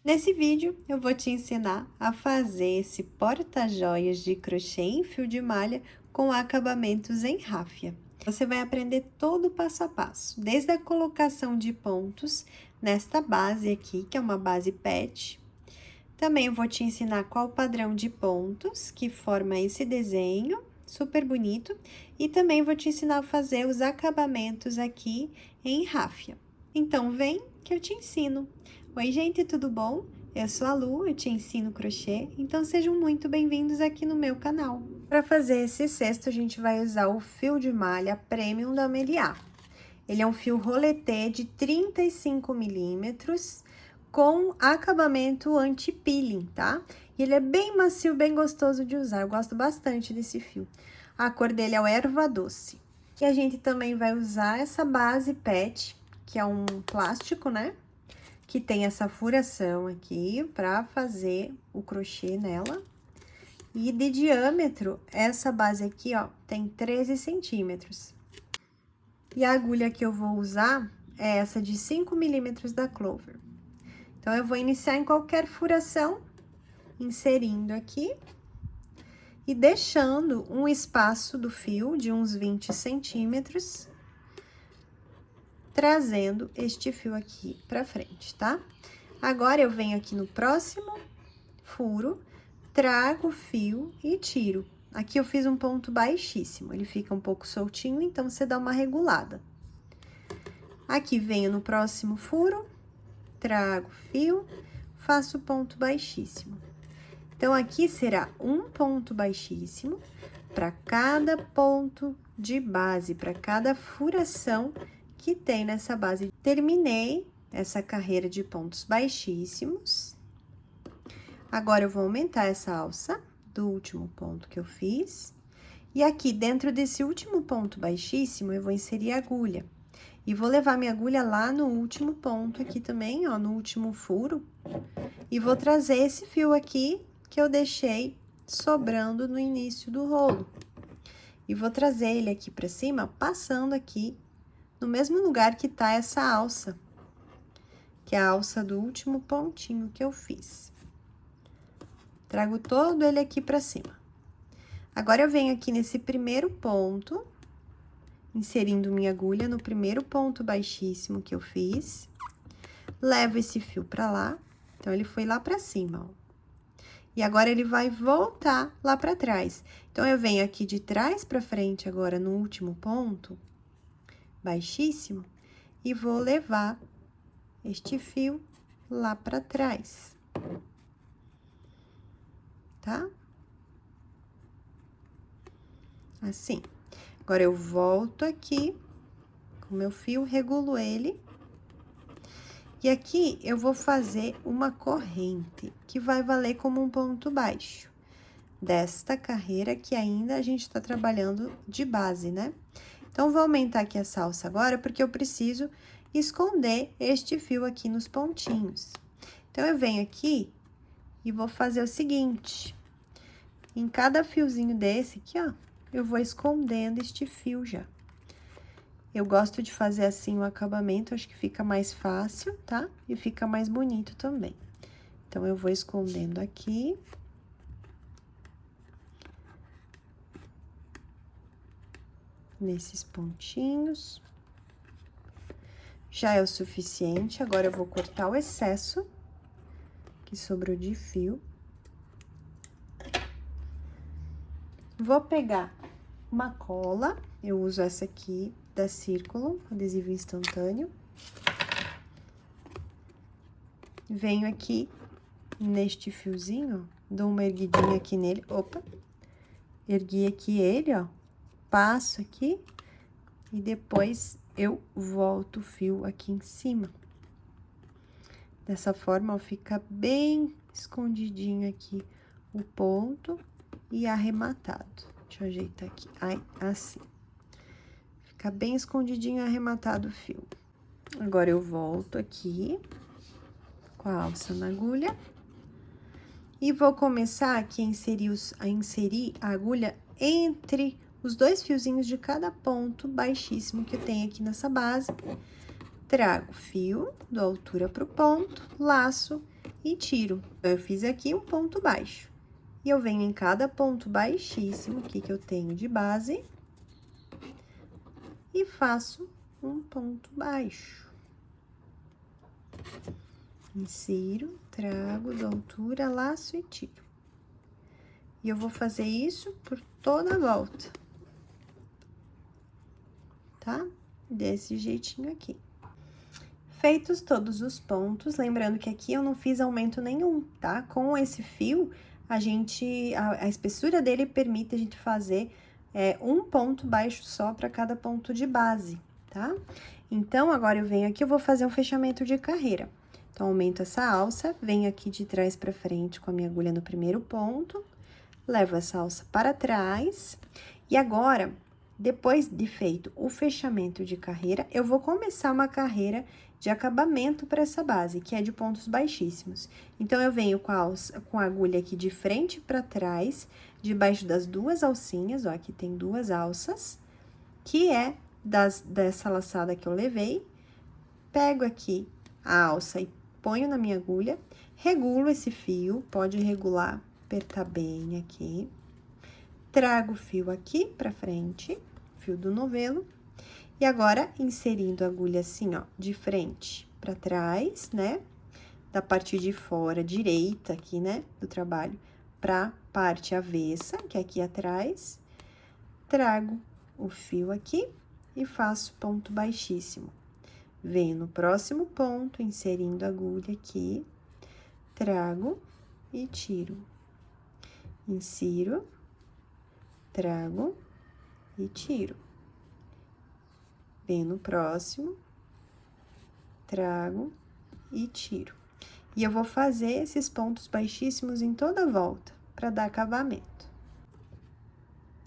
Nesse vídeo, eu vou te ensinar a fazer esse porta-joias de crochê em fio de malha com acabamentos em ráfia. Você vai aprender todo o passo a passo, desde a colocação de pontos nesta base aqui, que é uma base PET. Também eu vou te ensinar qual o padrão de pontos que forma esse desenho, super bonito. E também vou te ensinar a fazer os acabamentos aqui em ráfia. Então, vem que eu te ensino. Oi, gente, tudo bom? Eu sou a Lu, eu te ensino crochê, então sejam muito bem-vindos aqui no meu canal. Para fazer esse cesto, a gente vai usar o fio de malha Premium da Meliá. Ele é um fio roletê de 35 milímetros, com acabamento anti-peeling, tá? E ele é bem macio, bem gostoso de usar, eu gosto bastante desse fio. A cor dele é o erva doce. E a gente também vai usar essa base PET, que é um plástico, né? Que tem essa furação aqui para fazer o crochê nela. E de diâmetro, essa base aqui, ó, tem 13 centímetros. E a agulha que eu vou usar é essa de 5 milímetros da Clover. Então, eu vou iniciar em qualquer furação, inserindo aqui. E deixando um espaço do fio de uns 20 centímetros. Trazendo este fio aqui pra frente, tá? Agora, eu venho aqui no próximo furo, trago o fio e tiro. Aqui eu fiz um ponto baixíssimo, ele fica um pouco soltinho, então você dá uma regulada. Aqui venho no próximo furo, trago o fio, faço ponto baixíssimo. Então, aqui será um ponto baixíssimo para cada ponto de base, para cada furação que tem nessa base. Terminei essa carreira de pontos baixíssimos. Agora, eu vou aumentar essa alça do último ponto que eu fiz. E aqui, dentro desse último ponto baixíssimo, eu vou inserir a agulha. E vou levar minha agulha lá no último ponto aqui também, ó, no último furo. E vou trazer esse fio aqui que eu deixei sobrando no início do rolo. E vou trazer ele aqui pra cima, passando aqui no mesmo lugar que tá essa alça. Que é a alça do último pontinho que eu fiz. Trago todo ele aqui pra cima. Agora, eu venho aqui nesse primeiro ponto, inserindo minha agulha no primeiro ponto baixíssimo que eu fiz. Levo esse fio pra lá, então, ele foi lá pra cima, ó. E agora, ele vai voltar lá pra trás. Então, eu venho aqui de trás pra frente agora no último ponto, baixíssimo, e vou levar este fio lá pra trás. Tá? Assim. Agora, eu volto aqui com meu fio, regulo ele. E aqui, eu vou fazer uma corrente, que vai valer como um ponto baixo. Desta carreira que ainda a gente tá trabalhando de base, né? Então, vou aumentar aqui essa alça agora, porque eu preciso esconder este fio aqui nos pontinhos. Então, eu venho aqui e vou fazer o seguinte. Em cada fiozinho desse aqui, ó, eu vou escondendo este fio já. Eu gosto de fazer assim o acabamento, acho que fica mais fácil, tá? E fica mais bonito também. Então, eu vou escondendo aqui. Nesses pontinhos. Já é o suficiente, agora eu vou cortar o excesso que sobrou de fio. Vou pegar uma cola, eu uso essa aqui da Círculo, adesivo instantâneo. Venho aqui neste fiozinho, ó, dou uma erguidinha aqui nele, opa, ergui aqui ele, ó, passo aqui e depois eu volto o fio aqui em cima. Dessa forma, ó, fica bem escondidinho aqui o ponto e arrematado. Deixa eu ajeitar aqui, ai, assim. Fica bem escondidinho e arrematado o fio. Agora, eu volto aqui com a alça na agulha. E vou começar aqui a inserir a agulha entre os dois fiozinhos de cada ponto baixíssimo que eu tenho aqui nessa base. Trago o fio, dou altura pro ponto, laço e tiro. Eu fiz aqui um ponto baixo. E eu venho em cada ponto baixíssimo aqui que eu tenho de base e faço um ponto baixo. Insiro, trago, dou altura, laço e tiro. E eu vou fazer isso por toda a volta, tá? Desse jeitinho aqui. Feitos todos os pontos, lembrando que aqui eu não fiz aumento nenhum, tá? Com esse fio, a espessura dele permite a gente fazer um ponto baixo só para cada ponto de base, tá? Então, agora eu venho aqui, eu vou fazer um fechamento de carreira. Então, aumento essa alça, venho aqui de trás para frente com a minha agulha no primeiro ponto, levo essa alça para trás, e agora, depois de feito o fechamento de carreira, eu vou começar uma carreira de acabamento para essa base, que é de pontos baixíssimos. Então, eu venho com a agulha aqui de frente para trás, debaixo das duas alcinhas, ó, aqui tem duas alças, que é dessa laçada que eu levei, pego aqui a alça e ponho na minha agulha, regulo esse fio, pode regular, apertar bem aqui, trago o fio aqui pra frente, fio do novelo, e agora, inserindo a agulha assim, ó, de frente pra trás, né, da parte de fora, direita aqui, né, do trabalho, pra parte avessa, que é aqui atrás, trago o fio aqui e faço ponto baixíssimo. Venho no próximo ponto, inserindo a agulha aqui, trago e tiro. Insiro, trago e tiro. Venho no próximo, trago e tiro. E eu vou fazer esses pontos baixíssimos em toda a volta, para dar acabamento.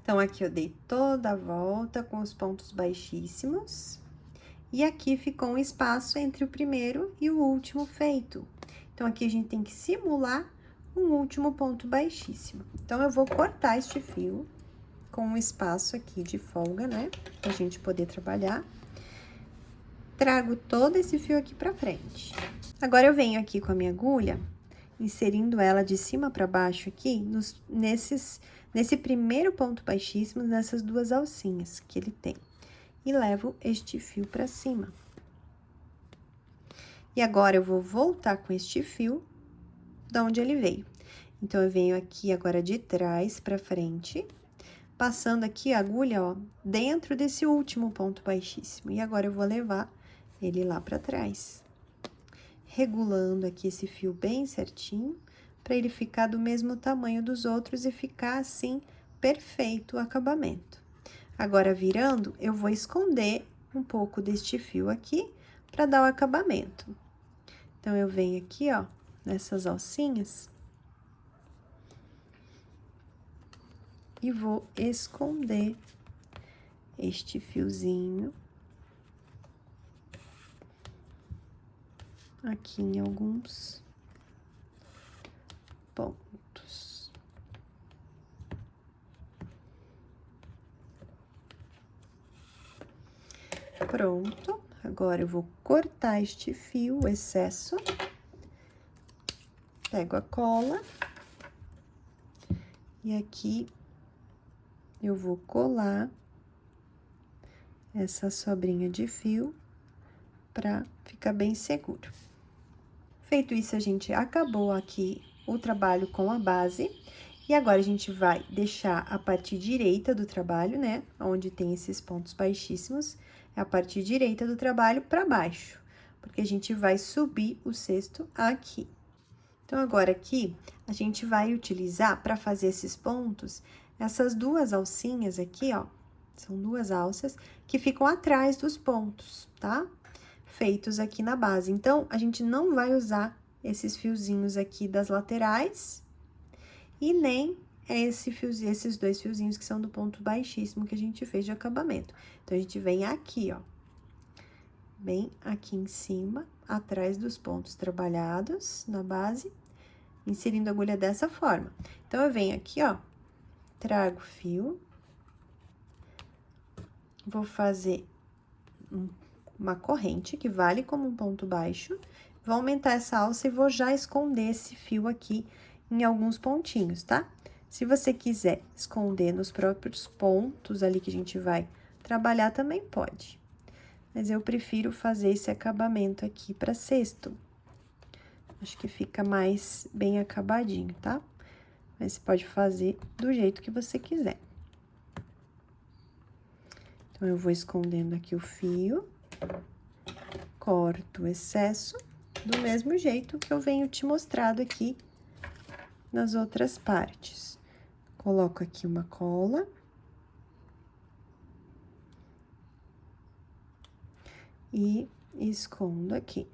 Então, aqui eu dei toda a volta com os pontos baixíssimos. E aqui ficou um espaço entre o primeiro e o último feito. Então, aqui a gente tem que simular um último ponto baixíssimo. Então, eu vou cortar este fio com um espaço aqui de folga, né? Pra gente poder trabalhar. Trago todo esse fio aqui pra frente. Agora, eu venho aqui com a minha agulha, inserindo ela de cima pra baixo aqui, nesse primeiro ponto baixíssimo, nessas duas alcinhas que ele tem. E levo este fio pra cima. E agora, eu vou voltar com este fio da onde ele veio. Então, eu venho aqui agora de trás pra frente, passando aqui a agulha, ó, dentro desse último ponto baixíssimo. E agora, eu vou levar ele lá pra trás. Regulando aqui esse fio bem certinho, pra ele ficar do mesmo tamanho dos outros e ficar assim, perfeito o acabamento. Agora, virando, eu vou esconder um pouco deste fio aqui, pra dar o acabamento. Então, eu venho aqui, ó, nessas alcinhas, e vou esconder este fiozinho aqui em alguns pontos. Pronto, agora eu vou cortar este fio, o excesso, pego a cola e aqui eu vou colar essa sobrinha de fio pra ficar bem seguro. Feito isso, a gente acabou aqui o trabalho com a base. E agora, a gente vai deixar a parte direita do trabalho, né? Onde tem esses pontos baixíssimos, é a parte direita do trabalho para baixo. Porque a gente vai subir o cesto aqui. Então, agora aqui, a gente vai utilizar para fazer esses pontos, essas duas alcinhas aqui, ó. São duas alças que ficam atrás dos pontos, tá? Feitos aqui na base. Então, a gente não vai usar esses fiozinhos aqui das laterais e nem esses dois fiozinhos que são do ponto baixíssimo que a gente fez de acabamento. Então, a gente vem aqui, ó, bem aqui em cima, atrás dos pontos trabalhados na base, inserindo a agulha dessa forma. Então, eu venho aqui, ó, trago o fio, vou fazer uma corrente que vale como um ponto baixo, vou aumentar essa alça e vou já esconder esse fio aqui em alguns pontinhos, tá? Se você quiser esconder nos próprios pontos ali que a gente vai trabalhar, também pode. Mas eu prefiro fazer esse acabamento aqui para cesto. Acho que fica mais bem acabadinho, tá? Mas você pode fazer do jeito que você quiser. Então, eu vou escondendo aqui o fio, corto o excesso, do mesmo jeito que eu venho te mostrado aqui nas outras partes. Coloco aqui uma cola. E escondo aqui.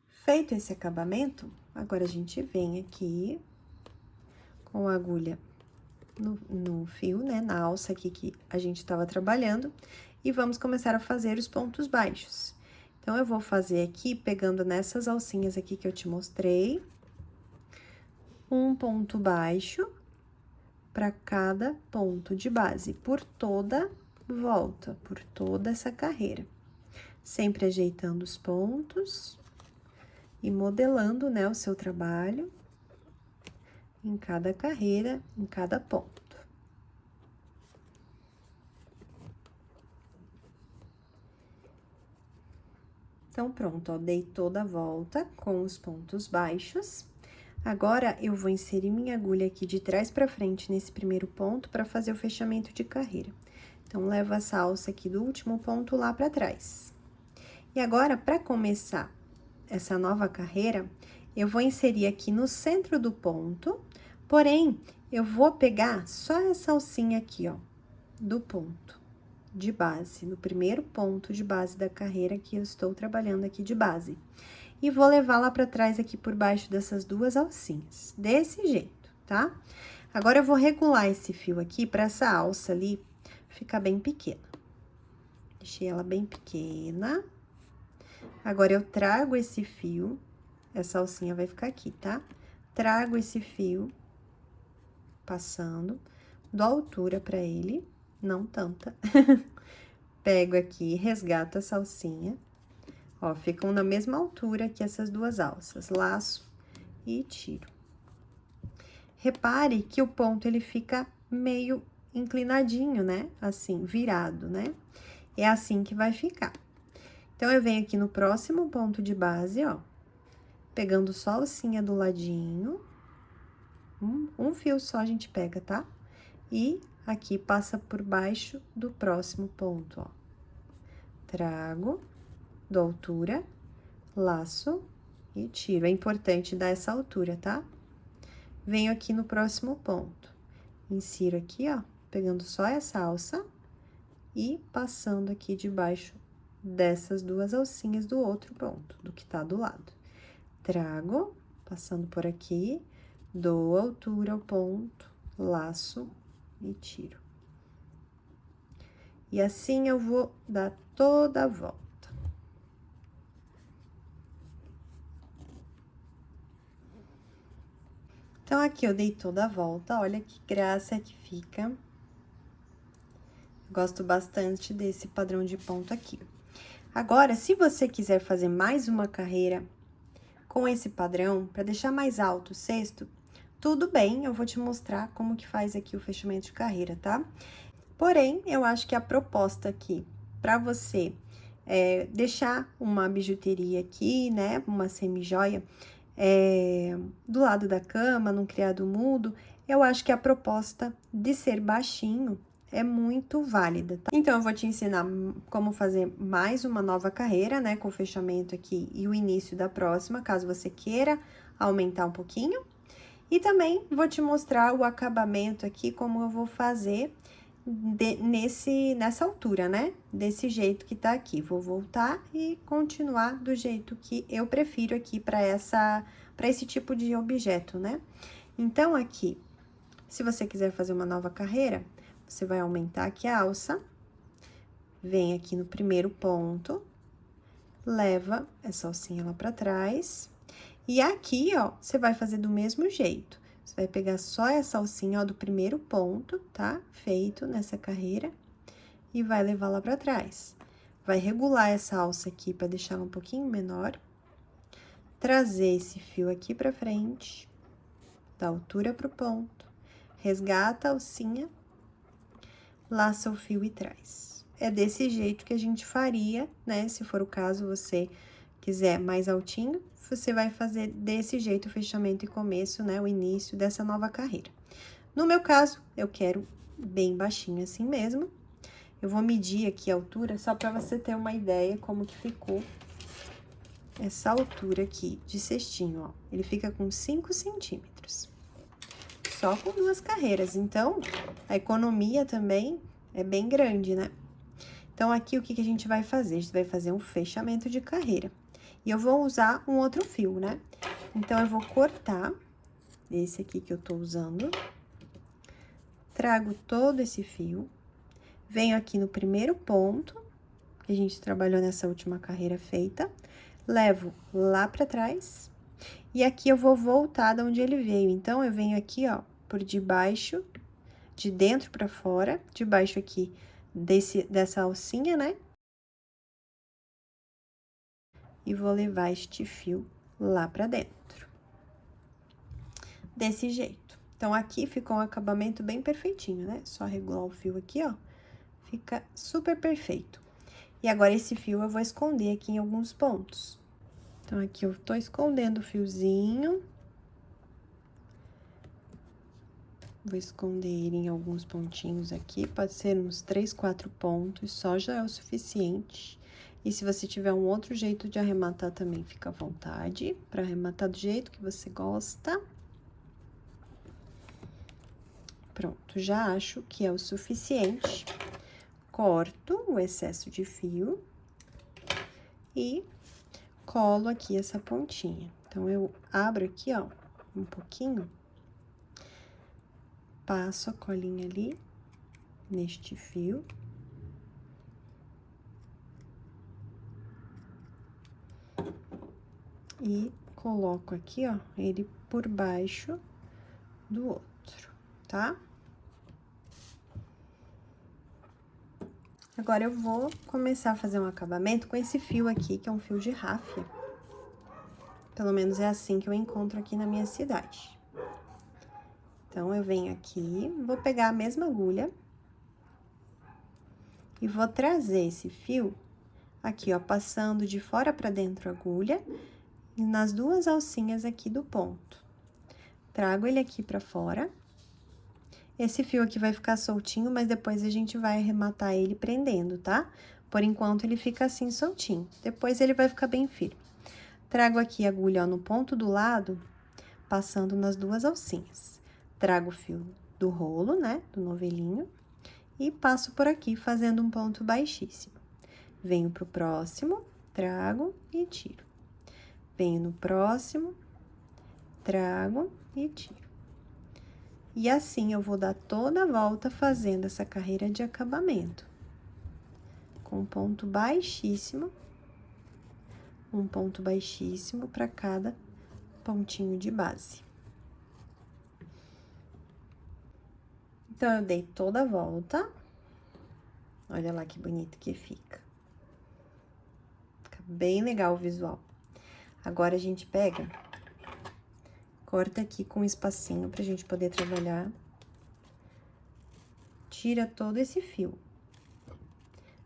Feito esse acabamento, agora a gente vem aqui com a agulha no fio, né, na alça aqui que a gente tava trabalhando, e vamos começar a fazer os pontos baixos. Então, eu vou fazer aqui, pegando nessas alcinhas aqui que eu te mostrei, um ponto baixo para cada ponto de base, por toda volta, por toda essa carreira. Sempre ajeitando os pontos e modelando, né, o seu trabalho em cada carreira, em cada ponto. Então, pronto, ó, dei toda a volta com os pontos baixos. Agora, eu vou inserir minha agulha aqui de trás pra frente nesse primeiro ponto para fazer o fechamento de carreira. Então, levo essa alça aqui do último ponto lá pra trás. E agora, para começar essa nova carreira, eu vou inserir aqui no centro do ponto, porém, eu vou pegar só essa alcinha aqui, ó, do ponto de base, no primeiro ponto de base da carreira que eu estou trabalhando aqui de base. E vou levar lá pra trás aqui por baixo dessas duas alcinhas, desse jeito, tá? Agora, eu vou regular esse fio aqui pra essa alça ali ficar bem pequena. Deixei ela bem pequena. Agora, eu trago esse fio, essa alcinha vai ficar aqui, tá? Trago esse fio, passando, dou altura pra ele, não tanta. Pego aqui, resgato essa alcinha. Ó, ficam na mesma altura que essas duas alças, laço e tiro. Repare que o ponto, ele fica meio inclinadinho, né? Assim, virado, né? É assim que vai ficar. Então, eu venho aqui no próximo ponto de base, ó, pegando só a alcinha do ladinho, um fio só a gente pega, tá? E aqui passa por baixo do próximo ponto, ó. Trago, dou altura, laço e tiro. É importante dar essa altura, tá? Venho aqui no próximo ponto, insiro aqui, ó, pegando só essa alça e passando aqui debaixo dessas duas alcinhas do outro ponto, do que tá do lado. Trago, passando por aqui, dou altura ao ponto, laço e tiro. E assim eu vou dar toda a volta. Então, aqui eu dei toda a volta, olha que graça que fica. Gosto bastante desse padrão de ponto aqui. Agora, se você quiser fazer mais uma carreira com esse padrão, para deixar mais alto o cesto, tudo bem, eu vou te mostrar como que faz aqui o fechamento de carreira, tá? Porém, eu acho que a proposta aqui, para você deixar uma bijuteria aqui, né, uma semi-joia, do lado da cama, num criado mudo, eu acho que a proposta de ser baixinho é muito válida, tá? Então, eu vou te ensinar como fazer mais uma nova carreira, né, com o fechamento aqui e o início da próxima, caso você queira aumentar um pouquinho. E também vou te mostrar o acabamento aqui, como eu vou fazer nessa altura, né? Desse jeito que tá aqui. Vou voltar e continuar do jeito que eu prefiro aqui para esse tipo de objeto, né? Então, aqui, se você quiser fazer uma nova carreira, você vai aumentar aqui a alça, vem aqui no primeiro ponto, leva essa alcinha lá pra trás, e aqui, ó, você vai fazer do mesmo jeito. Você vai pegar só essa alcinha, ó, do primeiro ponto, tá? Feito nessa carreira, e vai levar lá pra trás. Vai regular essa alça aqui pra deixar ela um pouquinho menor. Trazer esse fio aqui pra frente, da altura pro ponto. Resgata a alcinha, laça o fio e traz. É desse jeito que a gente faria, né? Se for o caso, você quiser mais altinho, você vai fazer desse jeito o fechamento e começo, né? O início dessa nova carreira. No meu caso, eu quero bem baixinho assim mesmo. Eu vou medir aqui a altura, só pra você ter uma ideia como que ficou essa altura aqui de cestinho, ó. Ele fica com 5 centímetros. Só com 2 carreiras, então, a economia também é bem grande, né? Então, aqui, o que que a gente vai fazer? A gente vai fazer um fechamento de carreira. E eu vou usar um outro fio, né? Então, eu vou cortar esse aqui que eu tô usando. Trago todo esse fio. Venho aqui no primeiro ponto, que a gente trabalhou nessa última carreira feita. Levo lá pra trás. E aqui eu vou voltar de onde ele veio. Então, eu venho aqui, ó, por debaixo, de dentro pra fora, debaixo aqui dessa alcinha, né? E vou levar este fio lá pra dentro. Desse jeito. Então, aqui ficou um acabamento bem perfeitinho, né? Só regular o fio aqui, ó. Fica super perfeito. E agora, esse fio eu vou esconder aqui em alguns pontos. Então, aqui eu tô escondendo o fiozinho. Vou esconder ele em alguns pontinhos aqui, pode ser uns 3, 4 pontos, só já é o suficiente. E se você tiver um outro jeito de arrematar também, fica à vontade, para arrematar do jeito que você gosta. Pronto, já acho que é o suficiente. Corto o excesso de fio e colo aqui essa pontinha. Então, eu abro aqui, ó, um pouquinho. Passo a colinha ali, neste fio. E coloco aqui, ó, ele por baixo do outro, tá? Agora, eu vou começar a fazer um acabamento com esse fio aqui, que é um fio de ráfia. Pelo menos é assim que eu encontro aqui na minha cidade. Então, eu venho aqui, vou pegar a mesma agulha e vou trazer esse fio aqui, ó, passando de fora pra dentro a agulha e nas 2 alcinhas aqui do ponto. Trago ele aqui pra fora. Esse fio aqui vai ficar soltinho, mas depois a gente vai arrematar ele prendendo, tá? Por enquanto, ele fica assim soltinho. Depois, ele vai ficar bem firme. Trago aqui a agulha, ó, no ponto do lado, passando nas 2 alcinhas. Trago o fio do rolo, né, do novelinho, e passo por aqui, fazendo um ponto baixíssimo. Venho pro próximo, trago e tiro. Venho no próximo, trago e tiro. E assim, eu vou dar toda a volta fazendo essa carreira de acabamento. Com ponto baixíssimo, um ponto baixíssimo para cada pontinho de base. Então, eu dei toda a volta. Olha lá que bonito que fica. Fica bem legal o visual. Agora, a gente pega, corta aqui com um espacinho pra gente poder trabalhar. Tira todo esse fio.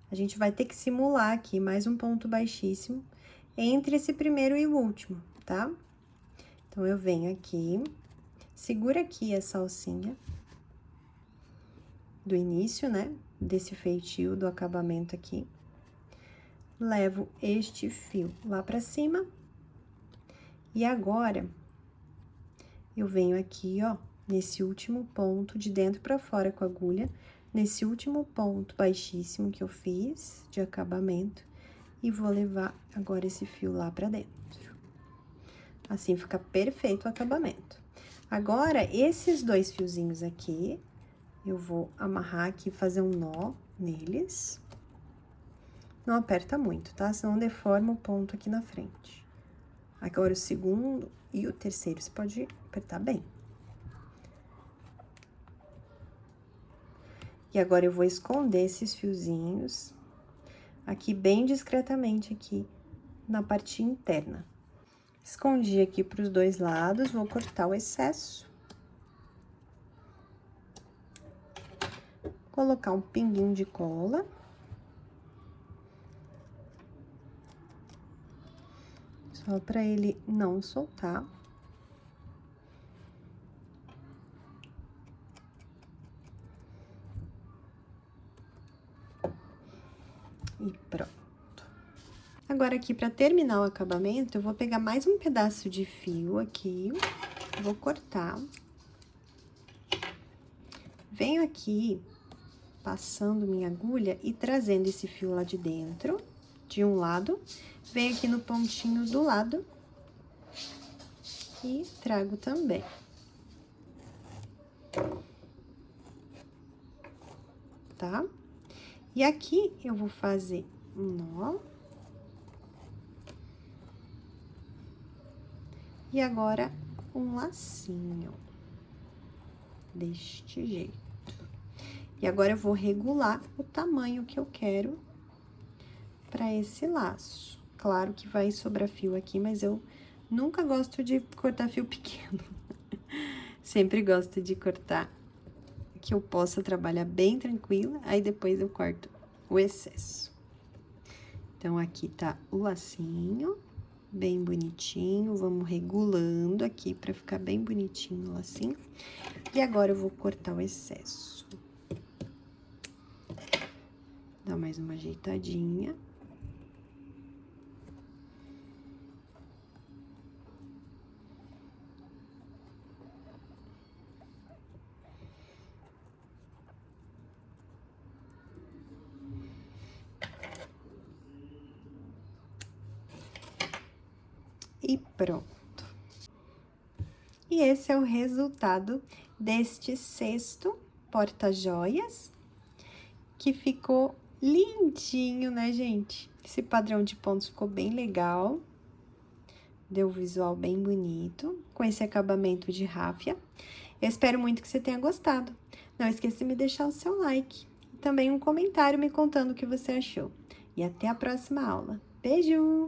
A gente vai ter que simular aqui mais um ponto baixíssimo entre esse primeiro e o último, tá? Então, eu venho aqui, segura aqui essa alcinha do início, né? Desse feitio do acabamento aqui. Levo este fio lá pra cima. E agora, eu venho aqui, ó, nesse último ponto, de dentro pra fora com a agulha, nesse último ponto baixíssimo que eu fiz de acabamento, e vou levar agora esse fio lá pra dentro. Assim, fica perfeito o acabamento. Agora, esses 2 fiozinhos aqui, eu vou amarrar aqui, fazer um nó neles. Não aperta muito, tá? Senão deforma o ponto aqui na frente. Agora, o segundo e o terceiro, você pode apertar bem. E agora eu vou esconder esses fiozinhos aqui bem discretamente aqui na parte interna. Escondi aqui para os dois lados, vou cortar o excesso. Colocar um pinguinho de cola. Só para ele não soltar. E pronto. Agora, aqui, para terminar o acabamento, eu vou pegar mais um pedaço de fio aqui, vou cortar. Venho aqui, passando minha agulha e trazendo esse fio lá de dentro, de um lado. Venho aqui no pontinho do lado e trago também. Tá? E aqui, eu vou fazer um nó. E agora, um lacinho. Deste jeito. E agora, eu vou regular o tamanho que eu quero para esse laço. Claro que vai sobrar fio aqui, mas eu nunca gosto de cortar fio pequeno. Sempre gosto de cortar que eu possa trabalhar bem tranquila, aí depois eu corto o excesso. Então, aqui tá o lacinho, bem bonitinho, vamos regulando aqui pra ficar bem bonitinho o lacinho. E agora, eu vou cortar o excesso. Dá mais uma ajeitadinha. E pronto. E esse é o resultado deste cesto porta-joias, que ficou lindinho, né, gente? Esse padrão de pontos ficou bem legal. Deu um visual bem bonito, com esse acabamento de ráfia. Eu espero muito que você tenha gostado. Não esqueça de me deixar o seu like. E também um comentário me contando o que você achou. E até a próxima aula. Beijo!